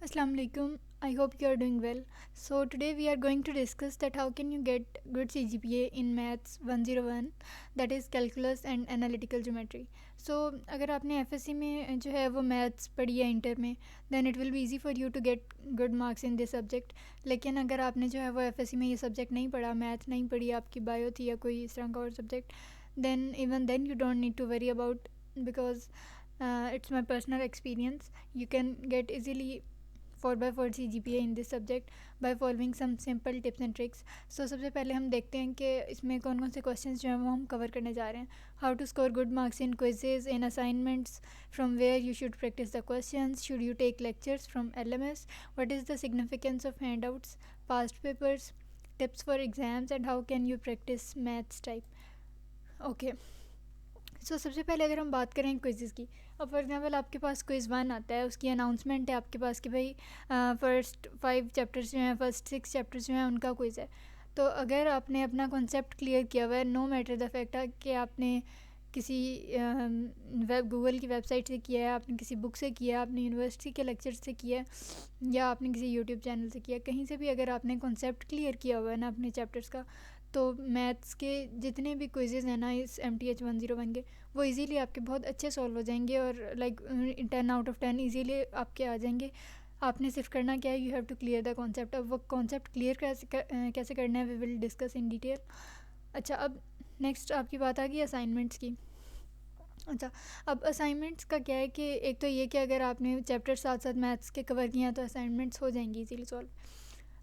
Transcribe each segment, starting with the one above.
Assalamu alaikum. I hope you are doing well. So today we are going to discuss that how can you get good CGPA in Maths 101, that is Calculus and Analytical Geometry. So अगर आपने FSC में जो है वो maths पढ़ी है inter में, then it will be easy for you to get good marks in this subject. लेकिन अगर आपने जो है वो FSC में ये सब्जेक्ट नहीं पढ़ा, मैथ नहीं पढ़ी, आपकी बायो थी या कोई इस तरह का और subject, then even then you don't need to worry about, because it's my personal experience. You can get easily 4/4 CGPA in this subject by following some simple tips and tricks. So सबसे पहले हम देखते हैं कि इसमें कौन कौन से क्वेश्चंस जो हैं वो हम कवर करने जा रहे हैं. How to score good marks in quizzes, in assignments, from where you should practise the questions, should you take lectures from LMS, what is the significance of handouts, past papers, tips for exams and how can you practise maths type. Okay, so सबसे पहले अगर हम बात करें quiz की, अब for example आपके पास quiz 1 आता है, उसकी अनाउंसमेंट है आपके पास कि भाई फर्स्ट 5 चैप्टर्स जो हैं, फर्स्ट 6 चैप्टर्स जो हैं उनका क्विज़ है. तो अगर आपने अपना कॉन्सेप्ट क्लियर किया हुआ है, नो मैटर द फैक्ट कि आपने किसी वेब गूगल की वेबसाइट से किया है, आपने किसी बुक से किया है, आपने यूनिवर्सिटी के लेक्चर से किया है, या आपने किसी यूट्यूब चैनल से किया है, कहीं से भी अगर आपने कॉन्सेप्ट क्लियर किया हुआ है ना अपने चैप्टर्स का, तो मैथ्स के जितने भी क्विजेज़ हैं ना इस MTH 101 के, वो इजीली आपके बहुत अच्छे सॉल्व हो जाएंगे और लाइक 10 आउट ऑफ 10 इजीली आपके आ जाएंगे. आपने सिर्फ करना क्या है, you have to clear the concept. अब वो कॉन्सेप्ट क्लियर कैसे करना है, we will discuss in detail. अच्छा, अब नेक्स्ट आपकी बात आ गई असाइनमेंट्स की. अच्छा, अब असाइनमेंट्स का क्या है कि एक तो ये कि अगर आपने चैप्टर साथ साथ मैथ्स के कवर किए हैं तो असाइनमेंट्स हो जाएंगी इजीली सॉल्व.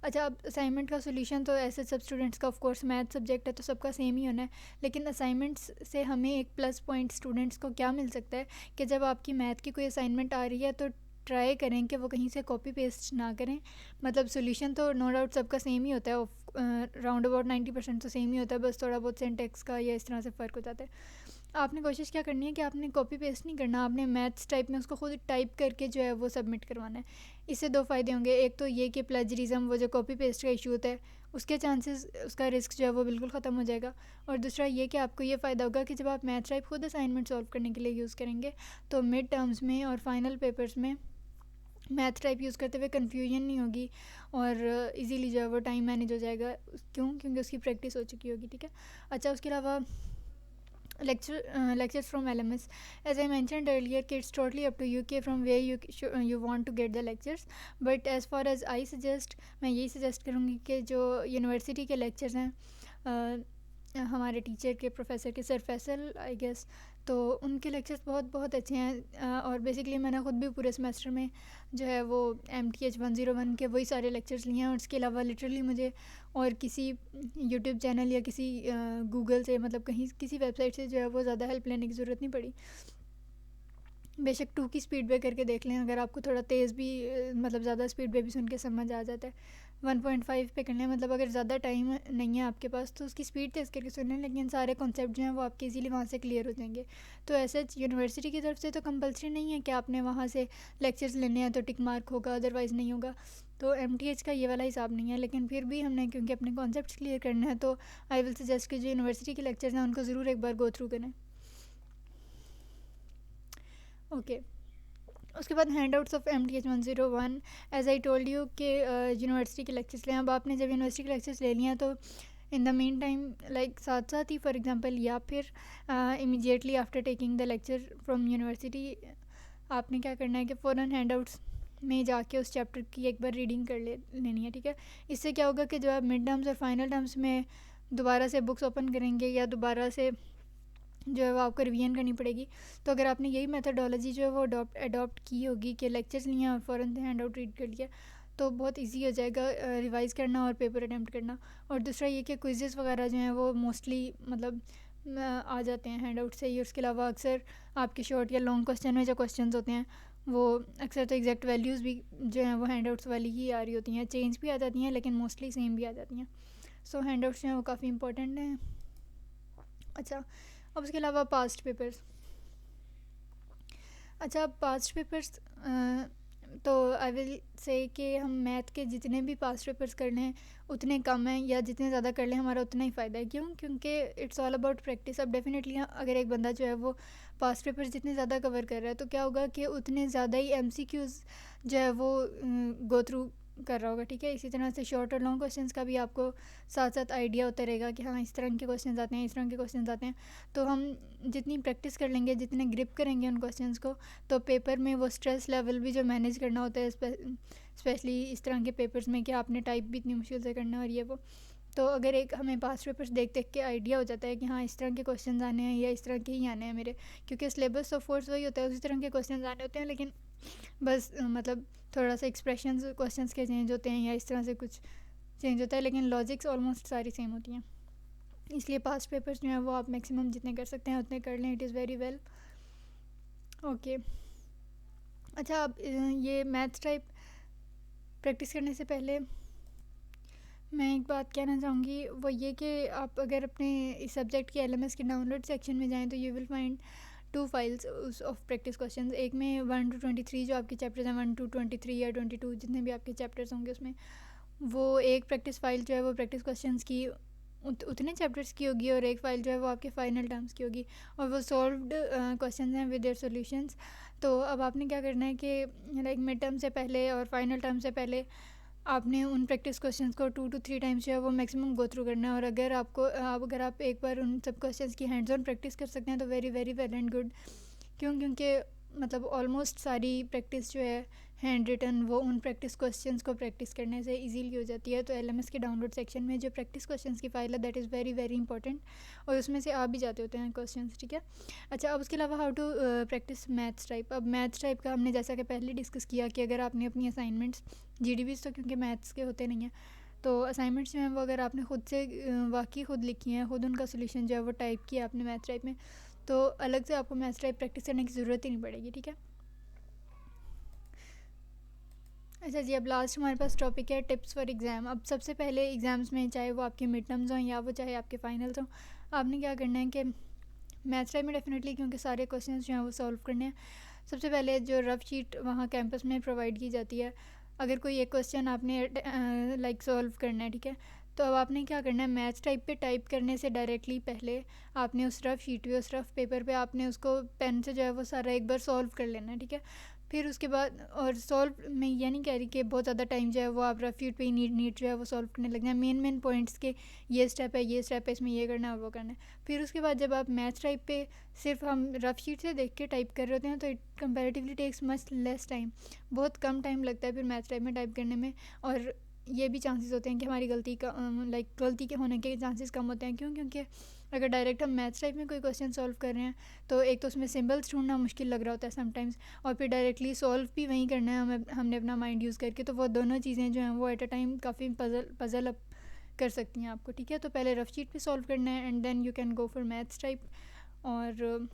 अच्छा, अब असाइनमेंट का सोल्यूशन तो ऐसे सब स्टूडेंट्स का ऑफ कोर्स मैथ सब्जेक्ट है तो सबका सेम ही होना है, लेकिन असाइनमेंट्स से हमें एक प्लस पॉइंट स्टूडेंट्स को क्या मिल सकता है कि जब आपकी मैथ की कोई असाइनमेंट आ रही है तो ट्राई करें कि वो कहीं से कॉपी पेस्ट ना करें. मतलब सोल्यूशन तो नो डाउट सबका सेम ही होता है, राउंड अबाउट 90% तो सेम ही होता है, बस थोड़ा बहुत सिंटेक्स का या इस तरह से फ़र्क हो जाता है. आपने कोशिश क्या करनी है कि आपने कॉपी पेस्ट नहीं करना, आपने मैथ्स टाइप में उसको खुद टाइप करके जो है वो सबमिट करवाना है. इससे दो फ़ायदे होंगे, एक तो ये कि प्लेजरिज्म, वो जो कॉपी पेस्ट का इशू होता है उसके चांसेस, उसका रिस्क जो है वो बिल्कुल ख़त्म हो जाएगा. और दूसरा ये कि आपको ये फ़ायदा होगा कि जब आप मैथ टाइप खुद असाइनमेंट सॉल्व करने के लिए यूज़ करेंगे तो मिड टर्म्स में और फाइनल पेपर्स में मैथ टाइप यूज़ करते हुए कन्फ्यूजन नहीं होगी और इजीली जो है वो टाइम मैनेज हो जाएगा. क्योंकि उसकी प्रैक्टिस हो चुकी होगी. ठीक है. अच्छा, उसके अलावा lectures from LMS. As I mentioned earlier, it's totally up to you कि from where you want to get the lectures. But as far as I suggest, मैं यही suggest करूँगी कि जो यूनिवर्सिटी के lectures हैं हमारे टीचर के, प्रोफेसर के, सर फैसल आई गेस, तो उनके लेक्चर्स बहुत बहुत अच्छे हैं. और बेसिकली मैंने ख़ुद भी पूरे सेमेस्टर में जो है वो MTH 101 के वही सारे लेक्चर्स लिए हैं. और उसके अलावा लिटरली मुझे और किसी यूट्यूब चैनल या किसी गूगल से, मतलब कहीं किसी वेबसाइट से जो है वो ज़्यादा हेल्प लेने की ज़रूरत नहीं पड़ी. बेशक 2 की स्पीड पे करके देख लें, अगर आपको थोड़ा तेज़ भी मतलब ज़्यादा स्पीड पे भी सुन के समझ आ जाता है. 1.5 पे कर लें, मतलब अगर ज़्यादा टाइम नहीं है आपके पास तो उसकी स्पीड तेज़ करके सुन लें, लेकिन सारे कॉन्सेप्ट जो हैं वो आपके इजीली वहाँ से क्लियर हो जाएंगे. तो ऐसे यूनिवर्सिटी की तरफ से तो कंपलसरी नहीं है कि आपने वहाँ से लेक्चर्स लेने हैं तो टिक मार्क होगा, अदरवाइज़ नहीं होगा. तो MTH का ये वाला हिसाब नहीं है, लेकिन फिर भी हमने क्योंकि अपने कॉन्सेप्ट क्लियर करने हैं तो आई विल सजेस्ट कि जो यूनिवर्सिटी के लेक्चर्स हैं उनको ज़रूर एक बार गो थ्रू करें. ओके, उसके बाद handouts of MTH 101. As I told you कि यूनिवर्सिटी के लेक्चर्स लें. अब आपने जब यूनिवर्सिटी के लेक्चर्स ले लिए हैं तो in the mean time like साथ साथ ही फॉर एग्जांपल या फिर immediately after taking the lecture from university आपने क्या करना है कि फ़ौरन हैंड आउट्स में जाके उस चैप्टर की एक बार रीडिंग कर लेनी है. ठीक है. इससे क्या होगा कि जब आप मिड टर्म्स और फाइनल टर्म्स में दोबारा से बुक्स ओपन करेंगे या दोबारा से जो है वो आपको रिवीजन करनी पड़ेगी, तो अगर आपने यही मेथडोलॉजी जो है वो अडॉप्ट की होगी कि लेक्चर्स लिए और फ़ौरन से हैंड आउट रीड कर लिया, तो बहुत इजी हो जाएगा रिवाइज़ करना और पेपर अटैम्प्ट करना. और दूसरा ये कि क्विज़ेस वगैरह जो हैं वो मोस्टली मतलब आ जाते हैं हैंड आउट से ही. उसके अलावा अक्सर आपके शॉर्ट या लॉन्ग क्वेश्चन में जो क्वेश्चन होते हैं वो अक्सर तो एग्जैक्ट वैल्यूज़ भी जो हैं वो हैंड आउट्स वाली ही आ रही होती हैं. चेंज भी आ जाती हैं लेकिन मोस्टली सेम भी आ जाती हैं. सो हैंड आउट्स जो हैं वो काफ़ी इंपॉर्टेंट हैं. अच्छा, अब उसके अलावा पास्ट पेपर्स. अच्छा, पास्ट पेपर्स तो आई विल से कि हम मैथ के जितने भी पास्ट पेपर्स कर लें उतने कम हैं, या जितने ज़्यादा कर लें हमारा उतना ही फ़ायदा है। क्यों? क्योंकि इट्स ऑल अबाउट प्रैक्टिस। अब डेफिनेटली अगर एक बंदा जो है वो पास्ट पेपर्स जितने ज़्यादा कवर कर रहा है तो क्या होगा कि उतने ज़्यादा ही MCQs जो है वो गो थ्रू कर रहा होगा, ठीक है। इसी तरह से शॉर्ट और लॉन्ग क्वेश्चंस का भी आपको साथ साथ आइडिया होता रहेगा कि हाँ इस तरह के क्वेश्चन आते हैं, इस तरह के क्वेश्चन आते हैं। तो हम जितनी प्रैक्टिस कर लेंगे, जितने ग्रिप करेंगे उन क्वेश्चंस को, तो पेपर में वो स्ट्रेस लेवल भी जो मैनेज करना होता है स्पेशली इस तरह के पेपर्स में कि आपने टाइप भी इतनी मुश्किल से करना है और ये वो, तो अगर एक हमें पास्ट पेपर्स देख देख के आइडिया हो जाता है कि हाँ इस तरह के क्वेश्चन आने हैं या इस तरह के ही आने हैं मेरे, क्योंकि सिलेबस ऑफ कोर्स वही होता है, उसी तरह के क्वेश्चन आने होते हैं, लेकिन बस मतलब थोड़ा सा एक्सप्रेशंस क्वेश्चंस के चेंज होते हैं या इस तरह से कुछ चेंज होता है, लेकिन लॉजिक्स ऑलमोस्ट सारी सेम होती हैं। इसलिए पास्ट पेपर्स जो हैं वो आप मैक्सिमम जितने कर सकते हैं उतने कर लें, it is very well. Okay, अच्छा अब ये मैथ्स टाइप प्रैक्टिस करने से पहले मैं एक बात कहना चाहूँगी, वो ये कि आप अगर अपने इस सब्जेक्ट के LMS के डाउनलोड सेक्शन में जाएँ तो यू विल फाइंड 2 फाइल्स उस ऑफ प्रैक्टिस क्वेश्चंस। एक में 1 to 23 जो आपके चैप्टर्स हैं, 1 to 23 या 22 जितने भी आपके चैप्टर्स होंगे उसमें, वो एक प्रैक्टिस फ़ाइल जो है वो प्रैक्टिस क्वेश्चंस की उतने चैप्टर्स की होगी, और एक फ़ाइल जो है वो आपके फाइनल टर्म्स की होगी, और वो सॉल्व्ड क्वेश्चंस हैं विद देयर सॉल्यूशंस। तो अब आपने क्या करना है कि लाइक मिड टर्म से पहले और फाइनल टर्म से पहले आपने उन प्रैक्टिस क्वेश्चंस को 2 to 3 टाइम्स जो है वो मैक्सिमम गो थ्रू करना है। और अगर आप एक बार उन सब क्वेश्चंस की हैंड्स ऑन प्रैक्टिस कर सकते हैं तो very very well and good. क्यों? क्योंकि मतलब ऑलमोस्ट सारी प्रैक्टिस जो है हैंड रिटन वो उन प्रैक्टिस क्वेश्चंस को प्रैक्टिस करने से इजीली हो जाती है। तो LMS के डाउनलोड सेक्शन में जो प्रैक्टिस क्वेश्चंस की फ़ाइल है that is very very important, और उसमें से आ भी जाते होते हैं क्वेश्चंस, ठीक है। अच्छा, अब उसके अलावा how to practice maths type. अब मैथ्स टाइप का हमने जैसा कि पहले डिस्कस किया कि अगर आपने अपनी असाइनमेंट्स GDBs तो क्योंकि मैथ्स के होते नहीं हैं, तो असाइनमेंट्स जो हैं वो अगर आपने खुद से वाकई खुद लिखी हैं, खुद उनका सोल्यूशन जो है वो टाइप किया आपने मैथ्स टाइप में, तो अलग से आपको मैथ्स टाइप प्रैक्टिस करने की ज़रूरत ही नहीं पड़ेगी, ठीक है। अच्छा जी, अब लास्ट हमारे पास टॉपिक है टिप्स फॉर एग्ज़ाम। अब सबसे पहले एग्ज़ाम्स में, चाहे वो आपके मिड टर्म्स हों या वो चाहे आपके फाइनल्स हों, आपने क्या करना है कि मैथ्स टाइप में डेफिनेटली क्योंकि सारे क्वेश्चंस जो हैं वो सॉल्व करने हैं, सबसे पहले जो रफ शीट वहाँ कैंपस में प्रोवाइड की जाती है, अगर कोई एक क्वेश्चन आपने लाइक सॉल्व करना है, ठीक है, तो अब आपने क्या करना है, मैथ्स टाइप पे टाइप करने से डायरेक्टली पहले आपने उस रफ शीट पे, उस रफ पेपर पे आपने उसको पेन से जो है वो सारा एक बार सॉल्व कर लेना है, ठीक है। फिर उसके बाद, और सॉल्व मैं ये नहीं कह रही कि बहुत ज़्यादा टाइम जो है वो आप रफ शीट पे ही नीट जो है वो सॉल्व करने लग जाए, मेन पॉइंट्स के ये स्टेप है, ये स्टेप है, इसमें ये करना है और वो करना है। फिर उसके बाद जब आप मैथ्स टाइप पे सिर्फ हम रफ शीट से देख के टाइप कर रहे होते हैं तो it comparatively takes much less time, बहुत कम टाइम लगता है फिर मैथ्स टाइप में टाइप करने में, और ये भी चांसेस होते हैं कि हमारी गलती के होने के चांसेस कम होते हैं। क्यों? क्योंकि अगर डायरेक्ट हम मैथ्स टाइप में कोई क्वेश्चन सॉल्व कर रहे हैं तो एक तो उसमें सिंबल्स ढूंढना मुश्किल लग रहा होता है समटाइम्स, और फिर डायरेक्टली सॉल्व भी वहीं करना है हमने अपना माइंड यूज़ करके, तो वो दोनों चीज़ें जो हैं वो एट अ टाइम काफ़ी पजल अप कर सकती हैं आपको, ठीक है। तो पहले रफ शीट पे सॉल्व करना है and then you can go for maths type. और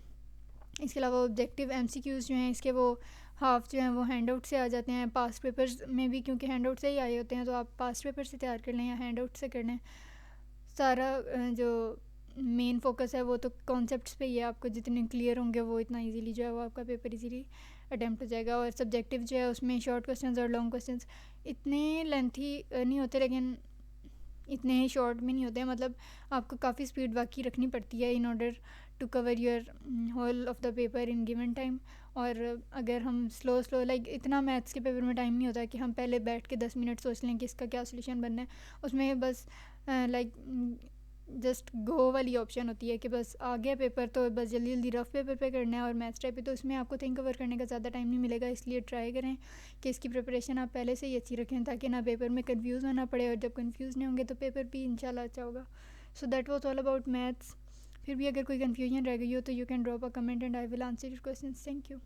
इसके अलावा ऑब्जेक्टिव MCQs जो हैं इसके वो हाफ जो हैं वो हैंड आउट से आ जाते हैं, पास्ट पेपर्स में भी क्योंकि हैंड आउट से ही आए होते हैं, तो आप पास्ट पेपर से तैयार कर लें या हैंड आउट से कर लें। सारा जो मेन फोकस है वो तो कॉन्सेप्ट्स पे ही है, आपको जितने क्लियर होंगे वो इतना इजीली जो है वो आपका पेपर इजीली अटैम्प्ट हो जाएगा। और सब्जेक्टिव जो है उसमें शॉर्ट क्वेश्चंस और लॉन्ग क्वेश्चंस इतने लेंथी नहीं होते, लेकिन इतने ही शॉर्ट भी नहीं होते हैं, मतलब आपको काफ़ी स्पीड बाकी रखनी पड़ती है in order to cover your whole of the paper in given time. और अगर हम स्लो लाइक इतना मैथ्स के पेपर में टाइम नहीं होता कि हम पहले बैठ के 10 मिनट सोच लें कि इसका क्या सोल्यूशन बनना है, उसमें बस लाइक जस्ट गो वाली ऑप्शन होती है कि बस आ गया पेपर तो बस जल्दी जल्दी रफ पेपर पे करना है। और मैथ्स टाइप पे तो इसमें आपको थिंक ओवर करने का ज़्यादा टाइम नहीं मिलेगा, इसलिए ट्राई करें कि इसकी प्रिपरेशन आप पहले से ही अच्छी रखें ताकि ना पेपर में कंफ्यूज होना पड़े, और जब कंफ्यूज नहीं होंगे तो पेपर भी इंशाल्लाह अच्छा होगा। So that was all about maths. फिर भी अगर कोई कन्फ्यूजन रह गई हो तो you can drop a comment and I will answer your questions. Thank you.